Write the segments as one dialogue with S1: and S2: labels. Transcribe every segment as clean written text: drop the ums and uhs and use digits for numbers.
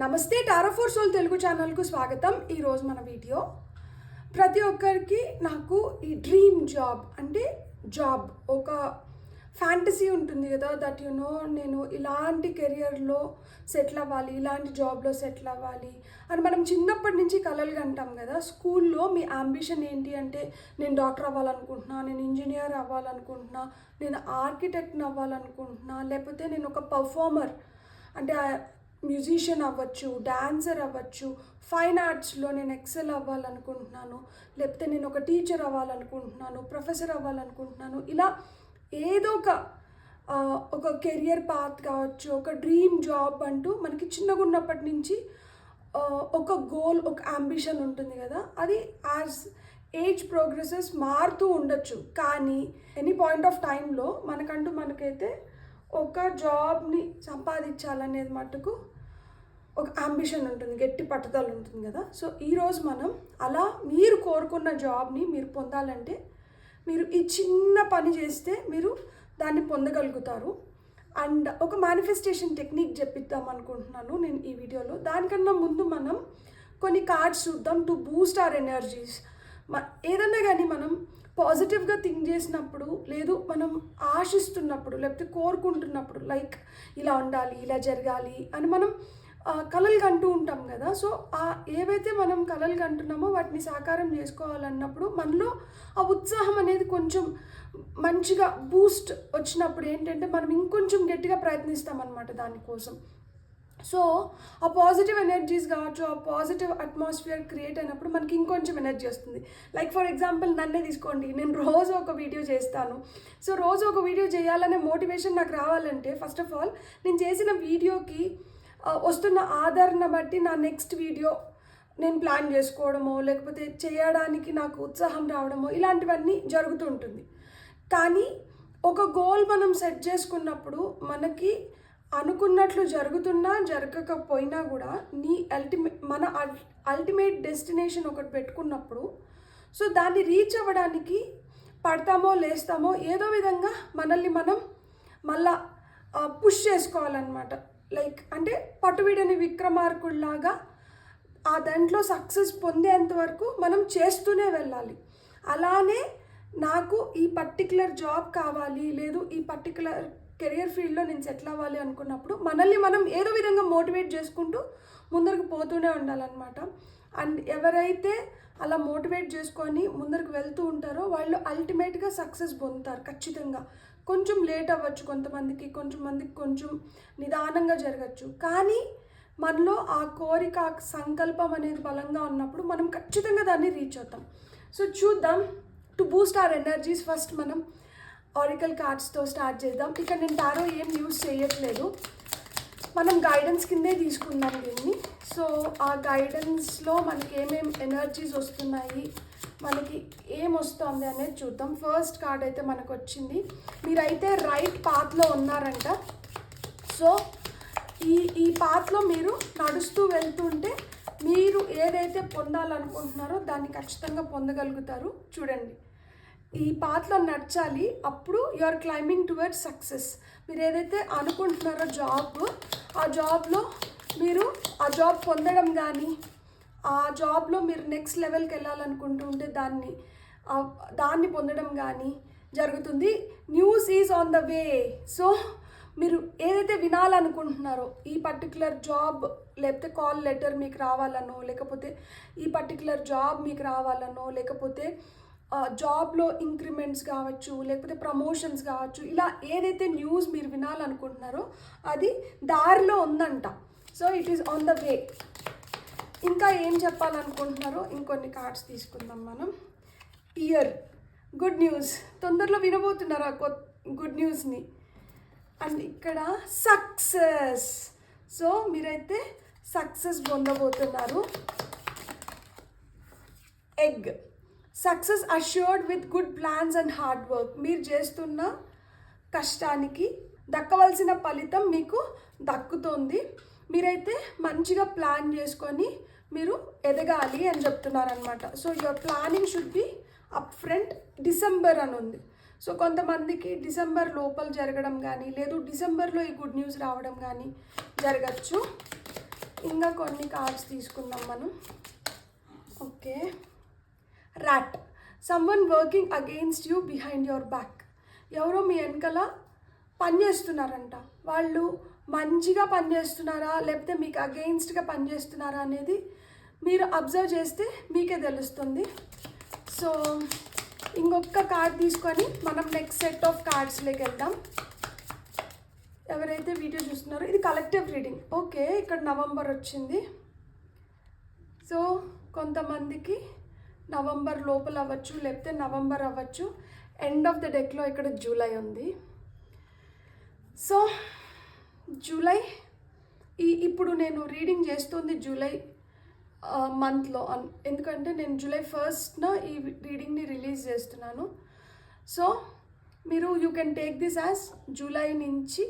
S1: నమస్తే tarot for soul Telugu ఛానల్కు స్వాగతం. ఈరోజు మన వీడియో ప్రతి ఒక్కరికి నాకు ఈ డ్రీమ్ జాబ్ అంటే ఒక ఫ్యాంటసీ ఉంటుంది కదా, దట్ నేను ఇలాంటి కెరియర్లో సెటిల్ అవ్వాలి, ఇలాంటి జాబ్లో సెటిల్ అవ్వాలి అని మనం చిన్నప్పటి నుంచి కలలు కంటాం కదా. స్కూల్లో మీ అంబిషన్ ఏంటి అంటే నేను డాక్టర్ అవ్వాలనుకుంటున్నా, నేను ఇంజనీర్ అవ్వాలనుకుంటున్నా, నేను ఆర్కిటెక్ట్ని అవ్వాలనుకుంటున్నా, లేకపోతే నేను ఒక పర్ఫార్మర్ అంటే మ్యూజిషియన్ అవ్వచ్చు, డాన్సర్ అవ్వచ్చు, ఫైన్ ఆర్ట్స్లో నేను ఎక్సెల్ అవ్వాలనుకుంటున్నాను, లేకపోతే నేను ఒక టీచర్ అవ్వాలనుకుంటున్నాను, ప్రొఫెసర్ అవ్వాలనుకుంటున్నాను. ఇలా ఏదో ఒక కెరియర్ పాత్ కావచ్చు, ఒక డ్రీమ్ జాబ్ అంటూ మనకి చిన్నగా ఉన్నప్పటి నుంచి ఒక గోల్, ఒక అంబిషన్ ఉంటుంది కదా. అది యాజ్ ఏజ్ ప్రోగ్రెసెస్ మారుతూ ఉండొచ్చు, కానీ ఎనీ పాయింట్ ఆఫ్ టైంలో మనకైతే ఒక జాబ్ని సంపాదించాలనేది మట్టుకు ఒక అంబిషన్ ఉంటుంది, గట్టి పట్టుదల ఉంటుంది కదా. సో ఈరోజు మనం అలా మీరు కోరుకున్న జాబ్ని మీరు పొందాలంటే మీరు ఈ చిన్న పని చేస్తే మీరు దాన్ని పొందగలుగుతారు. అండ్ ఒక మేనిఫెస్టేషన్ టెక్నిక్ చెప్పిద్దాం అనుకుంటున్నాను నేను ఈ వీడియోలో. దానికన్నా ముందు మనం కొన్ని కార్డ్స్ చూద్దాం టు బూస్ట్ అవర్ ఎనర్జీస్. ఏదన్నా కానీ మనం పాజిటివ్గా థింక్ చేసినప్పుడు, లేదు మనం ఆశిస్తున్నప్పుడు, లేకపోతే కోరుకుంటున్నప్పుడు, లైక్ ఇలా ఉండాలి, ఇలా జరగాలి అని మనం కలలు కంటూ ఉంటాం కదా. సో ఏవైతే మనం కలలు కంటున్నామో వాటిని సాకారం చేసుకోవాలన్నప్పుడు మనలో ఆ ఉత్సాహం అనేది కొంచెం మంచిగా బూస్ట్ వచ్చినప్పుడు ఏంటంటే మనం ఇంకొంచెం గట్టిగా ప్రయత్నిస్తామన్నమాట దానికోసం. సో ఆ పాజిటివ్ ఎనర్జీస్ కావచ్చు, ఆ పాజిటివ్ అట్మాస్ఫియర్ క్రియేట్ అయినప్పుడు మనకి ఇంకొంచెం ఎనర్జీ వస్తుంది. లైక్ ఫర్ ఎగ్జాంపుల్ నన్నే తీసుకోండి, నేను రోజు ఒక వీడియో చేస్తాను. సో రోజు ఒక వీడియో చేయాలనే మోటివేషన్ నాకు రావాలంటే ఫస్ట్ ఆఫ్ ఆల్ నేను చేసిన వీడియోకి వస్తున్న ఆదరణ బట్టి నా నెక్స్ట్ వీడియో నేను ప్లాన్ చేసుకోవడమో, లేకపోతే చేయడానికి నాకు ఉత్సాహం రావడమో ఇలాంటివన్నీ జరుగుతూ ఉంటుంది. కానీ ఒక గోల్ మనం సెట్ చేసుకున్నప్పుడు మనకి అనుకున్నట్లు జరుగుతున్నా జరగకపోయినా కూడా మన అల్టిమేట్ డెస్టినేషన్ ఒకటి పెట్టుకున్నప్పుడు సో దాన్ని రీచ్ అవ్వడానికి పడతామో లేస్తామో ఏదో విధంగా మనల్ని మనం మళ్ళా పుష్ చేసుకోవాలన్నమాట. లైక్ అంటే పట్టువిడని విక్రమార్కుల్లాగా ఆ దాంట్లో సక్సెస్ పొందేంత వరకు మనం చేస్తూనే వెళ్ళాలి. అలానే నాకు ఈ పర్టికులర్ జాబ్ కావాలి, లేదు ఈ పర్టికులర్ కెరియర్ ఫీల్డ్లో నేను సెటిల్ అవ్వాలి అనుకున్నప్పుడు మనల్ని మనం ఏదో విధంగా మోటివేట్ చేసుకుంటూ ముందరకు పోతూనే ఉండాలన్నమాట. అండ్ ఎవరైతే అలా మోటివేట్ చేసుకొని ముందరకు వెళ్తూ ఉంటారో వాళ్ళు అల్టిమేట్గా సక్సెస్ పొందుతారు ఖచ్చితంగా. కొంచెం లేట్ అవ్వచ్చు కొంతమందికి, కొంచెం నిదానంగా జరగచ్చు, కానీ మనలో ఆ కోరిక, ఆ సంకల్పం అనేది బలంగా ఉన్నప్పుడు మనం ఖచ్చితంగా దాన్ని రీచ్ అవుతాం. సో చూద్దాం to Boost hour energies. First మనం ఆరికల్ కార్డ్స్తో స్టార్ట్ చేద్దాం. ఇక్కడ నేను టారో ఏం యూజ్ చేయట్లేదు, మనం గైడెన్స్ కిందే తీసుకుందాం దీన్ని. సో ఆ గైడెన్స్లో మనకి ఏమేమి ఎనర్జీస్ వస్తున్నాయి, మనకి ఏం వస్తుంది అనేది చూద్దాం. ఫస్ట్ కార్డ్ అయితే మనకు వచ్చింది, మీరైతే రైట్ పాత్లో ఉన్నారంట. సో ఈ పాత్లో మీరు నడుస్తూ వెళ్తుంటే మీరు ఏదైతే పొందాలనుకుంటున్నారో దాన్ని ఖచ్చితంగా పొందగలుగుతారు. చూడండి, ఈ పాత్లో నడచాలి, అప్పుడు you are climbing towards success. మీరు ఏదైతే అనుకుంటున్నారో ఆ జాబ్లో మీరు ఆ జాబ్ పొందడం కానీ, ఆ జాబ్లో మీరు నెక్స్ట్ లెవెల్కి వెళ్ళాలనుకుంటూ ఉంటే దాన్ని పొందడం కానీ జరుగుతుంది. News is on the way. So మీరు ఏదైతే వినాలనుకుంటున్నారో ఈ పర్టికులర్ జాబ్, లేకపోతే కాల్ లెటర్ మీకు రావాలనో, లేకపోతే ఈ పర్టికులర్ జాబ్ మీకు రావాలనో, లేకపోతే జాబ్లో ఇంక్రిమెంట్స్ కావచ్చు, లేకపోతే ప్రమోషన్స్ కావచ్చు, ఇలా ఏదైతే న్యూస్ మీరు వినాలనుకుంటున్నారో అది దారిలో ఉందంట. So it is on the way. ఇంకా ఏం చెప్పాలనుకుంటున్నారో ఇంకొన్ని కార్డ్స్ తీసుకుందాం మనం. ఇయర్, గుడ్ న్యూస్, తొందరలో వినబోతున్నారు ఆ గుడ్ న్యూస్ని. అండ్ ఇక్కడ సక్సెస్, సో మీరైతే సక్సెస్ పొందబోతున్నారు. Egg, success assured with good plans and hard work. మీరు చేస్తున్న కష్టానికి దక్కవలసిన ఫలితం మీకు దక్కుతుంది. మీరైతే మంచిగా ప్లాన్ చేసుకొని మీరు ఎదగాలి అని చెప్తున్నారనమాట. So your planning should be up front. December అని ఉంది. సో కొంతమందికి డిసెంబర్ లోపల జరగడం కానీ, లేదు డిసెంబర్లో ఈ గుడ్ న్యూస్ రావడం కానీ జరగచ్చు. ఇంకా కొన్ని కార్డ్స్ తీసుకుందాం మనం. Okay, rat. Someone working against you behind your back. ఎవరో మీ వెనకాల పనిచేస్తున్నారంట. వాళ్ళు మంచిగా పనిచేస్తున్నారా లేకపోతే మీకు అగెయిన్స్ట్గా పనిచేస్తున్నారా అనేది మీరు అబ్జర్వ్ చేస్తే మీకే తెలుస్తుంది. సో ఇంకొక కార్డ్ తీసుకొని మనం నెక్స్ట్ సెట్ ఆఫ్ కార్డ్స్లోకి వెళ్దాం. ఎవరైతే వీడియో చూస్తున్నారో ఇది కలెక్టివ్ రీడింగ్. ఓకే, ఇక్కడ నవంబర్ వచ్చింది. సో కొంతమందికి నవంబర్ లోపల అవ్వచ్చు, లేకపోతే నవంబర్ అవ్వచ్చు. ఎండ్ ఆఫ్ ద డెక్లో ఇక్కడ జూలై ఉంది. సో జూలై ఇప్పుడు నేను రీడింగ్ చేస్తుంది జూలై మంత్లో, ఎందుకంటే నేను జూలై 1st ఈ రీడింగ్ని రిలీజ్ చేస్తున్నాను. సో మీరు you can take this as July నుంచి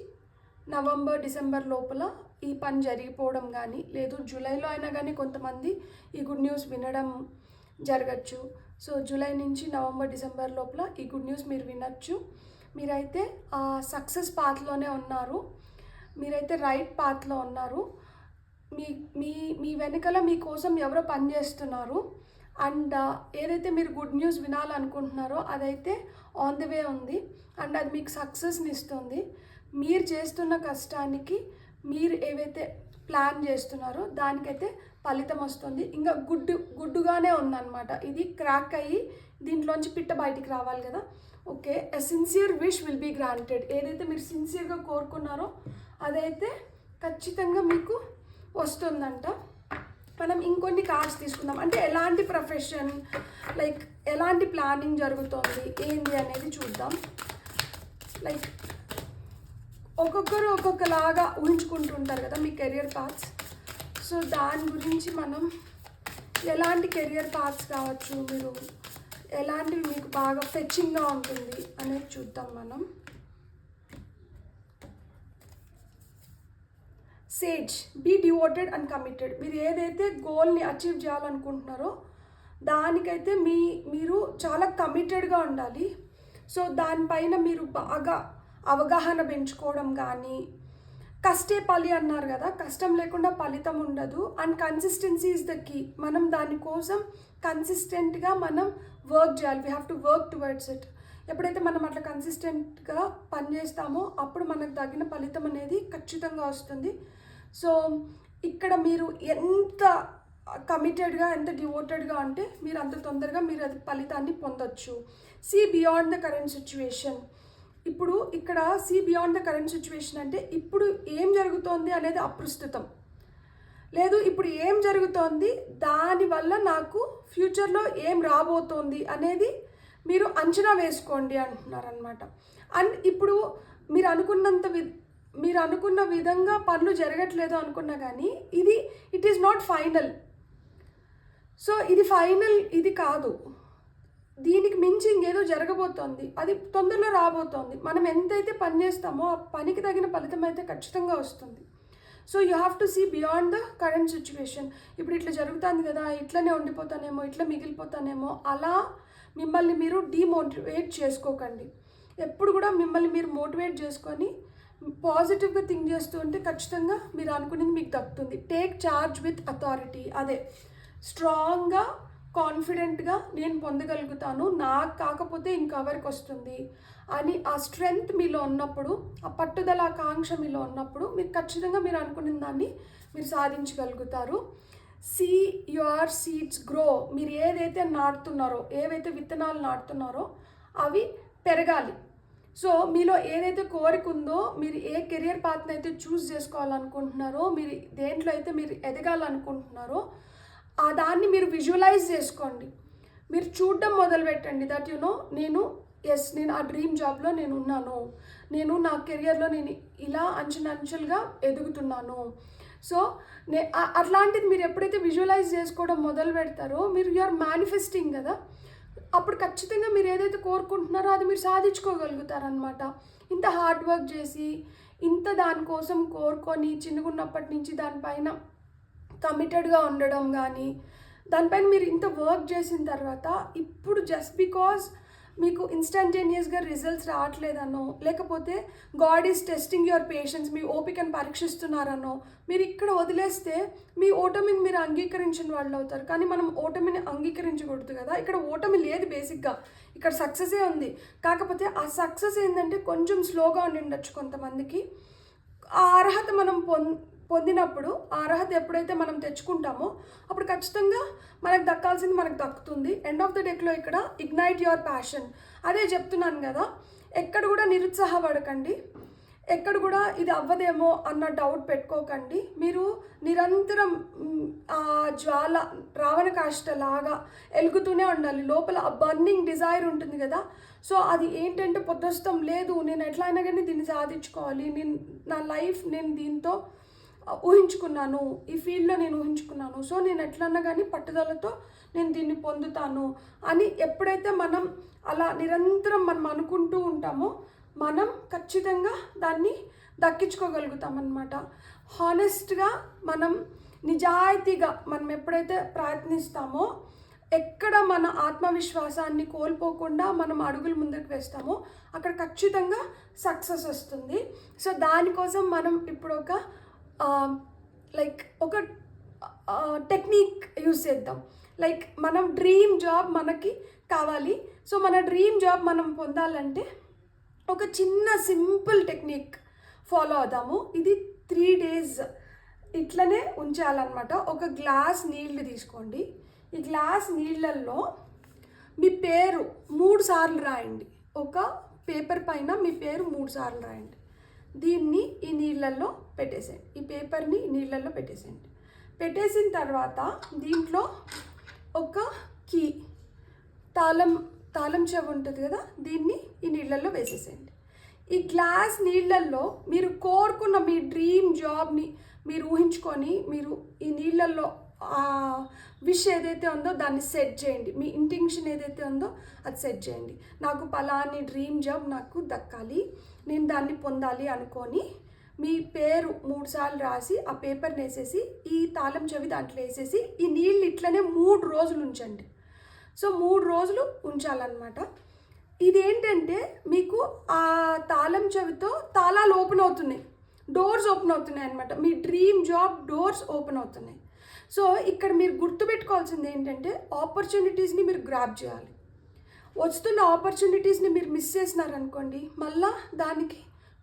S1: నవంబర్ డిసెంబర్ లోపల ఈ పని జరిగిపోవడం కానీ, లేదు జూలైలో అయినా కానీ కొంతమంది ఈ గుడ్ న్యూస్ వినడం జరగచ్చు. సో జూలై నుంచి నవంబర్ డిసెంబర్ లోపల ఈ గుడ్ న్యూస్ మీరు వినొచ్చు. మీరైతే సక్సెస్ పాత్లోనే ఉన్నారు, మీరైతే రైట్ పాత్లో ఉన్నారు. మీ మీ మీ వెనకాల మీకోసం ఎవరో పనిచేస్తున్నారు. అండ్ ఏదైతే మీరు గుడ్ న్యూస్ వినాలనుకుంటున్నారో అదైతే ఆన్ ది వే ఉంది. అండ్ అది మీకు సక్సెస్ని ఇస్తుంది. మీరు చేస్తున్న కష్టానికి మీరు ఏవైతే ప్లాన్ చేస్తున్నారో దానికైతే ఫలితం వస్తుంది. ఇంకా గుడ్డుగానే ఉందన్నమాట. ఇది క్రాక్ అయ్యి దీంట్లోంచి పిట్ట బయటికి రావాలి కదా. Okay, a sincere wish will be granted. ఏదైతే మీరు సిన్సియర్గా కోరుకున్నారో అదైతే ఖచ్చితంగా మీకు వస్తుందంట. మనం ఇంకొన్ని కార్డ్స్ తీసుకుందాం. అంటే ఎలాంటి ప్రొఫెషన్, లైక్ ఎలాంటి ప్లానింగ్ జరుగుతుంది ఏంది అనేది చూద్దాం. లైక్ ఒక్కొక్కరు ఒక్కొక్కలాగా ఊహించుకుంటుంటారు కదా మీ కెరియర్ పాత్స్. సో దాని గురించి మనం ఎలాంటి కెరియర్ పాత్స్ కావచ్చు, మీరు ఎలాంటివి మీకు బాగా ఫెచ్చింగ్గా ఉంటుంది అనేది చూద్దాం మనం. Says, be devoted and committed. మీరు ఏదైతే గోల్ని అచీవ్ చేయాలనుకుంటున్నారో దానికైతే మీరు చాలా కమిటెడ్గా ఉండాలి. సో దానిపైన మీరు బాగా అవగాహన పెంచుకోవడం కానీ, కష్టే ఫలి అన్నారు కదా, కష్టం లేకుండా ఫలితం ఉండదు. And consistency is the key. మనం దానికోసం కన్సిస్టెంట్గా మనం వర్క్ చేయాలి. We have to work towards it. ఎప్పుడైతే మనం అట్లా కన్సిస్టెంట్గా పనిచేస్తామో అప్పుడు మనకు తగిన ఫలితం అనేది ఖచ్చితంగా వస్తుంది. సో ఇక్కడ మీరు ఎంత కమిటెడ్గా, ఎంత డివోటెడ్గా అంటే మీరు అంత తొందరగా మీరు అది ఫలితాన్ని పొందొచ్చు. See beyond the current situation. ఇప్పుడు ఇక్కడ see beyond the current situation అంటే ఇప్పుడు ఏం జరుగుతోంది అనేది అప్రస్తుతం, లేదు ఇప్పుడు ఏం జరుగుతోంది దానివల్ల నాకు ఫ్యూచర్లో ఏం రాబోతోంది అనేది మీరు అంచనా వేసుకోండి అంటున్నారనమాట. అండ్ ఇప్పుడు మీరు అనుకున్న విధంగా పనులు జరగట్లేదు అనుకున్నా కానీ it is not final. So ఇది ఫైనల్, ఇది కాదు, దీనికి మించి ఇంకేదో జరగబోతోంది, అది తొందరలో రాబోతోంది. మనం ఎంతైతే పని చేస్తామో ఆ పనికి తగిన ఫలితం అయితే ఖచ్చితంగా వస్తుంది. So you have to see beyond the current situation. ఇప్పుడు ఇట్లా జరుగుతుంది కదా, ఇట్లనే ఉండిపోతానేమో, ఇట్లా మిగిలిపోతానేమో, అలా మిమ్మల్ని మీరు డీమోటివేట్ చేసుకోకండి. ఎప్పుడు కూడా మిమ్మల్ని మీరు మోటివేట్ చేసుకొని పాజిటివ్గా థింక్ చేస్తూ ఉంటే ఖచ్చితంగా మీరు అనుకునేది మీకు దక్కుతుంది. Take charge with authority. అదే స్ట్రాంగ్గా, కాన్ఫిడెంట్గా నేను పొందగలుగుతాను, నాకు కాకపోతే ఇంకెవరికి వస్తుంది అని ఆ స్ట్రెంగ్త్ మీలో ఉన్నప్పుడు, ఆ పట్టుదల, ఆకాంక్ష మీలో ఉన్నప్పుడు మీరు ఖచ్చితంగా మీరు అనుకున్న దాన్ని మీరు సాధించగలుగుతారు. See your seeds grow. మీరు ఏదైతే నాటుతున్నారో, ఏవైతే విత్తనాలు నాటుతున్నారో అవి పెరగాలి. సో మీలో ఏదైతే కోరిక ఉందో, మీరు ఏ కెరియర్ పాత్ని అయితే చూస్ చేసుకోవాలనుకుంటున్నారో, మీరు దేంట్లో అయితే మీరు ఎదగాలనుకుంటున్నారో ఆ దాన్ని మీరు విజువలైజ్ చేసుకోండి. మీరు చూడడం మొదలుపెట్టండి. దట్ నేను ఆ డ్రీమ్ జాబ్లో నేను ఉన్నాను, నేను నా కెరియర్లో నేను ఇలా అంచెలుగా ఎదుగుతున్నాను. సో అట్లాంటిది మీరు ఎప్పుడైతే విజువలైజ్ చేసుకోవడం మొదలు పెడతారో మీరు ఆర్ మేనిఫెస్టింగ్ కదా, అప్పుడు ఖచ్చితంగా మీరు ఏదైతే కోరుకుంటున్నారో అది మీరు సాధించుకోగలుగుతారనమాట. ఇంత హార్డ్ వర్క్ చేసి, ఇంత దానికోసం కోరుకొని చిన్నగున్నప్పటి నుంచి దానిపైన కమిటెడ్గా ఉండడం కానీ, దానిపైన మీరు ఇంత వర్క్ చేసిన తర్వాత ఇప్పుడు జస్ట్ బికాజ్ మీకు ఇన్స్టంటేనియస్గా రిజల్ట్స్ రావట్లేదనో, లేకపోతే God is testing your patience, మీ ఓపికను పరీక్షిస్తున్నారనో మీరు ఇక్కడ వదిలేస్తే మీ ఓటమిని మీరు అంగీకరించిన వాళ్ళు అవుతారు. కానీ మనం ఓటమిని అంగీకరించకూడదు కదా. ఇక్కడ ఓటమి లేదు బేసిక్గా, ఇక్కడ సక్సెసే ఉంది. కాకపోతే ఆ సక్సెస్ ఏంటంటే కొంచెం స్లోగా ఉండి ఉండొచ్చు కొంతమందికి. ఆ అర్హత మనం పొందినప్పుడు, ఆ అర్హత ఎప్పుడైతే మనం తెచ్చుకుంటామో అప్పుడు ఖచ్చితంగా మనకు దక్కాల్సింది మనకు దక్కుతుంది. ఎండ్ ఆఫ్ ద డేలో ఇక్కడ ఇగ్నైట్ యువర్ ప్యాషన్. అదే చెప్తున్నాను కదా, ఎక్కడ కూడా నిరుత్సాహపడకండి, ఎక్కడ కూడా ఇది అవ్వదేమో అన్న డౌట్ పెట్టుకోకండి. మీరు నిరంతరం ఆ జ్వాల రావణ కాష్టలాగా వెలుగుతూనే ఉండాలి. లోపల ఆ బర్నింగ్ డిజైర్ ఉంటుంది కదా. సో అది ఏంటంటే పొద్దుస్తం లేదు, నేను ఎట్లా అయినా కానీ దీన్ని సాధించుకోవాలి, నా లైఫ్ నేను దీంతో ఊహించుకున్నాను, ఈ ఫీల్డ్లో నేను ఊహించుకున్నాను, సో నేను ఎట్లన్నా కానీ పట్టుదలతో నేను దీన్ని పొందుతాను అని ఎప్పుడైతే మనం అలా నిరంతరం మనం అనుకుంటూ ఉంటామో మనం ఖచ్చితంగా దాన్ని దక్కించుకోగలుగుతామన్నమాట. హానెస్ట్గా మనం నిజాయితీగా మనం ఎప్పుడైతే ప్రయత్నిస్తామో, ఎక్కడ మన ఆత్మవిశ్వాసాన్ని కోల్పోకుండా మనం అడుగులు ముందుకు వేస్తామో అక్కడ ఖచ్చితంగా సక్సెస్ వస్తుంది. సో దానికోసం మనం ఇప్పుడు ఒక టెక్నిక్ యూజ్ చేద్దాం. లైక్ మనం డ్రీమ్ జాబ్ మనకి కావాలి. సో మన డ్రీమ్ జాబ్ మనం పొందాలంటే ఒక చిన్న సింపుల్ టెక్నిక్ ఫాలో అవుదాము. ఇది 3 days ఇట్లనే ఉంచాలన్నమాట. ఒక గ్లాస్ నీళ్ళు తీసుకోండి. ఈ గ్లాస్ నీళ్ళల్లో మీ పేరు 3 సార్లు రాయండి. ఒక పేపర్ పైన మీ పేరు 3 సార్లు రాయండి. దీన్ని ఈ నీళ్ళల్లో పెట్టేసేయండి. ఈ పేపర్ని నీళ్ళల్లో పెట్టేసేయండి. పెట్టేసిన తర్వాత దీంట్లో ఒక కీ, తాళం చెవి ఉంటుంది కదా, దీన్ని ఈ నీళ్ళల్లో వేసేసేయండి. ఈ గ్లాస్ నీళ్ళల్లో మీరు కోరుకున్న మీ డ్రీమ్ జాబ్ని మీరు ఊహించుకొని మీరు ఈ నీళ్ళల్లో విష్ ఏదైతే ఉందో దాన్ని సెట్ చేయండి. మీ ఇంటెన్షన్ ఏదైతే ఉందో అది సెట్ చేయండి. నాకు పలాని డ్రీమ్ జాబ్ నాకు దక్కాలి, నేను దాన్ని పొందాలి అనుకొని మీ పేరు 3 సార్లు రాసి ఆ పేపర్ని వేసేసి ఈ తాళం చెవి దాంట్లో వేసేసి ఈ నీళ్ళు ఇట్లనే 3 రోజులు ఉంచండి. సో 3 రోజులు ఉంచాలన్నమాట. ఇదేంటంటే మీకు ఆ తాళం చెవితో తాళాలు ఓపెన్ అవుతున్నాయి, డోర్స్ ఓపెన్ అవుతున్నాయి అనమాట. మీ డ్రీమ్ జాబ్ డోర్స్ ఓపెన్ అవుతున్నాయి. సో ఇక్కడ మీరు గుర్తుపెట్టుకోవాల్సింది ఏంటంటే ఆపర్చునిటీస్ని మీరు గ్రాబ్ చేయాలి. వస్తున్న ఆపర్చునిటీస్ని మీరు మిస్ చేసినారనుకోండి మళ్ళా దానికి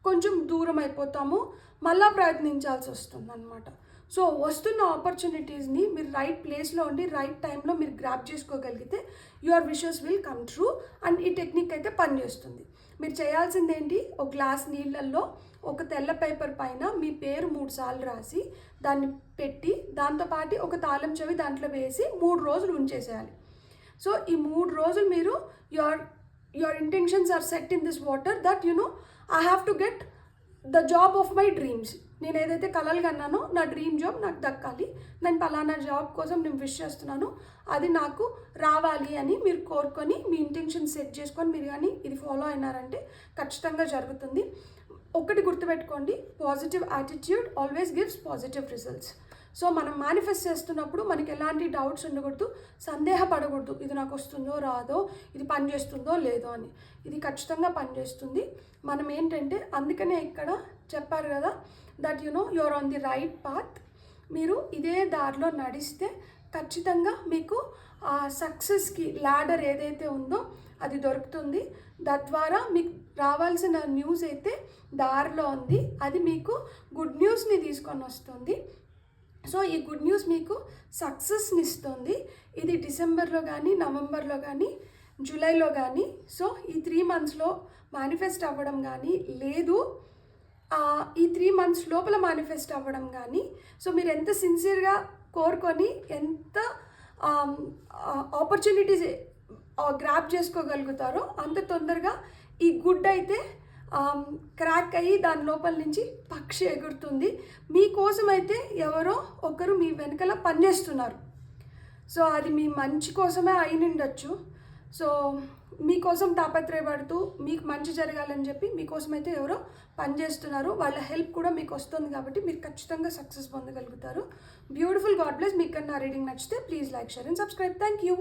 S1: కొంచెం దూరం అయిపోతాము, మళ్ళీ ప్రయత్నించాల్సి వస్తుంది అనమాట. సో వస్తున్న ఆపర్చునిటీస్ని మీరు రైట్ ప్లేస్లో ఉండి రైట్ టైంలో మీరు గ్రాప్ చేసుకోగలిగితే your wishes will come true. And ఈ టెక్నిక్ అయితే పనిచేస్తుంది. మీరు చేయాల్సింది ఏంటి, ఒక గ్లాస్ నీళ్ళల్లో ఒక తెల్ల పేపర్ పైన మీ పేరు 3 సార్లు రాసి దాన్ని పెట్టి దాంతోపాటు ఒక తాళం చెవి దాంట్లో వేసి 3 రోజులు ఉంచేసేయాలి. సో ఈ 3 రోజులు మీరు your intentions are set in this water that I have to get the job of my dreams. నేను ఏదైతే కలలు కన్నానో నా డ్రీమ్ జాబ్ నాకు దక్కాలి, నేను పలానా జాబ్ కోసం నేను విష్ చేస్తున్నాను, అది నాకు రావాలి అని మీరు కోరుకొని మీ ఇంటెన్షన్ సెట్ చేసుకొని మీరు కానీ ఇది ఫాలో అయినారంటే ఖచ్చితంగా జరుగుతుంది. ఒకటి గుర్తుపెట్టుకోండి, positive attitude always gives positive results. So మనం మేనిఫెస్ట్ చేస్తున్నప్పుడు మనకి ఎలాంటి డౌట్స్ ఉండకూడదు, సందేహపడకూడదు, ఇది నాకు వస్తుందో రాదో, ఇది పనిచేస్తుందో లేదో అని. ఇది ఖచ్చితంగా పనిచేస్తుంది. మనం ఏంటంటే అందుకనే ఇక్కడ చెప్పారు కదా that you're on the right path. మీరు ఇదే దారిలో నడిస్తే ఖచ్చితంగా మీకు ఆ సక్సెస్కి ల్యాడర్ ఏదైతే ఉందో అది దొరుకుతుంది. తద్వారా మీకు రావాల్సిన న్యూస్ అయితే దారిలో ఉంది, అది మీకు గుడ్ న్యూస్ని తీసుకొని వస్తుంది. సో ఈ గుడ్ న్యూస్ మీకు సక్సెస్ని ఇస్తుంది. ఇది డిసెంబర్లో కానీ నవంబర్లో కానీ జూలైలో కానీ, సో ఈ 3 monthsలో మేనిఫెస్ట్ అవ్వడం కానీ లేదు, ఈ 3 months లోపల మేనిఫెస్ట్ అవ్వడం కానీ, సో మీరు ఎంత సిన్సియర్గా కోరుకొని ఎంత ఆపర్చునిటీస్ గ్రాప్ చేసుకోగలుగుతారో అంత తొందరగా ఈ గుడ్ అయితే క్రాక్ అయ్యి దాని లోపల నుంచి పక్షి ఎగురుతుంది. మీకోసం అయితే ఎవరో ఒకరు మీ వెనకాల పనిచేస్తున్నారు. సో అది మీ మంచి కోసమే అయినుండొచ్చు. సో మీకోసం తాపత్రయపడుతూ మీకు మంచి జరగాలని చెప్పి మీకోసం అయితే ఎవరో పనిచేస్తున్నారు, వాళ్ళ హెల్ప్ కూడా మీకు వస్తుంది కాబట్టి మీరు ఖచ్చితంగా సక్సెస్ పొందగలుగుతారు. బ్యూటిఫుల్. God bless. మీకు నా రీడింగ్ నచ్చితే please like, share and subscribe. Thank you.